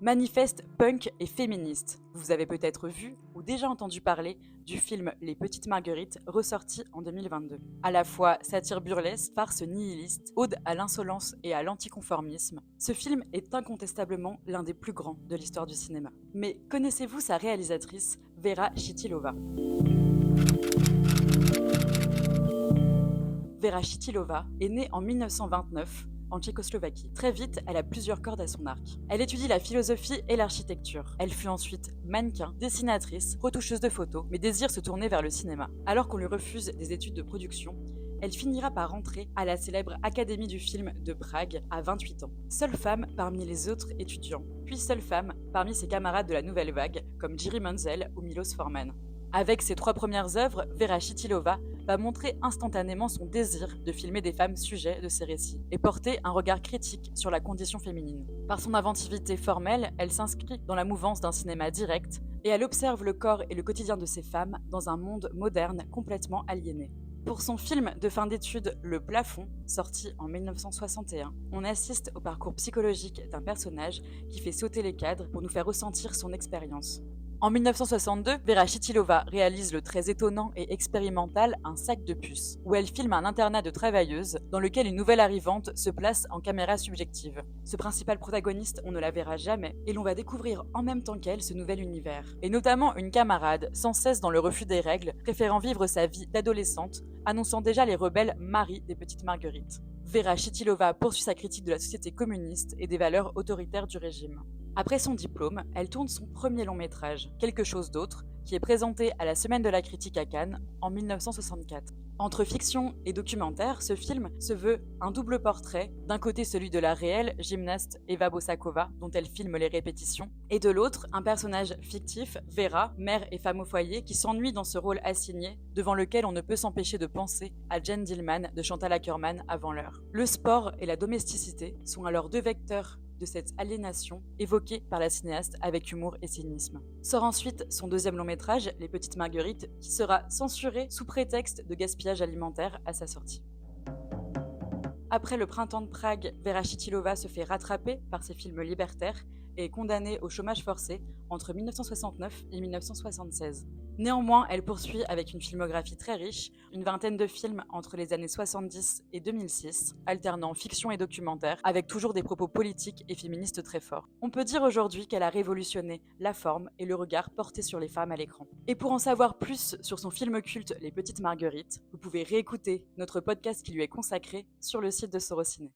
Manifeste punk et féministe. Vous avez peut-être vu ou déjà entendu parler du film Les Petites Marguerites, ressorti en 2022. À la fois satire burlesque, farce nihiliste, ode à l'insolence et à l'anticonformisme, ce film est incontestablement l'un des plus grands de l'histoire du cinéma. Mais connaissez-vous sa réalisatrice, Vera Chytilova? Vera Chytilova est née en 1929 en Tchécoslovaquie. Très vite, elle a plusieurs cordes à son arc. Elle étudie la philosophie et l'architecture. Elle fut ensuite mannequin, dessinatrice, retoucheuse de photos, mais désire se tourner vers le cinéma. Alors qu'on lui refuse des études de production, elle finira par rentrer à la célèbre Académie du film de Prague à 28 ans. Seule femme parmi les autres étudiants, puis seule femme parmi ses camarades de la Nouvelle Vague, comme Jiří Menzel ou Milos Forman. Avec ses 3 premières œuvres, Vera Chytilova va montrer instantanément son désir de filmer des femmes sujets de ses récits et porter un regard critique sur la condition féminine. Par son inventivité formelle, elle s'inscrit dans la mouvance d'un cinéma direct et elle observe le corps et le quotidien de ces femmes dans un monde moderne complètement aliéné. Pour son film de fin d'études Le Plafond, sorti en 1961, on assiste au parcours psychologique d'un personnage qui fait sauter les cadres pour nous faire ressentir son expérience. En 1962, Vera Chytilova réalise le très étonnant et expérimental Un sac de puces, où elle filme un internat de travailleuses dans lequel une nouvelle arrivante se place en caméra subjective. Ce principal protagoniste, on ne la verra jamais, et l'on va découvrir en même temps qu'elle ce nouvel univers. Et notamment une camarade, sans cesse dans le refus des règles, préférant vivre sa vie d'adolescente, annonçant déjà les rebelles maris des petites Marguerites. Vera Chytilova poursuit sa critique de la société communiste et des valeurs autoritaires du régime. Après son diplôme, elle tourne son premier long métrage, Quelque chose d'autre, qui est présenté à la Semaine de la critique à Cannes en 1964. Entre fiction et documentaire, ce film se veut un double portrait, d'un côté celui de la réelle gymnaste Eva Bosakova, dont elle filme les répétitions, et de l'autre un personnage fictif, Vera, mère et femme au foyer, qui s'ennuie dans ce rôle assigné, devant lequel on ne peut s'empêcher de penser à Jane Dillman de Chantal Akerman avant l'heure. Le sport et la domesticité sont alors deux vecteurs de cette aliénation évoquée par la cinéaste avec humour et cynisme. Sort ensuite son deuxième long métrage, Les Petites Marguerites, qui sera censuré sous prétexte de gaspillage alimentaire à sa sortie. Après le printemps de Prague, Vera Chytilova se fait rattraper par ses films libertaires et est condamnée au chômage forcé entre 1969 et 1976. Néanmoins, elle poursuit avec une filmographie très riche, une vingtaine de films entre les années 70 et 2006, alternant fiction et documentaire, avec toujours des propos politiques et féministes très forts. On peut dire aujourd'hui qu'elle a révolutionné la forme et le regard porté sur les femmes à l'écran. Et pour en savoir plus sur son film culte Les Petites Marguerites, vous pouvez réécouter notre podcast qui lui est consacré sur le site de Sorociné.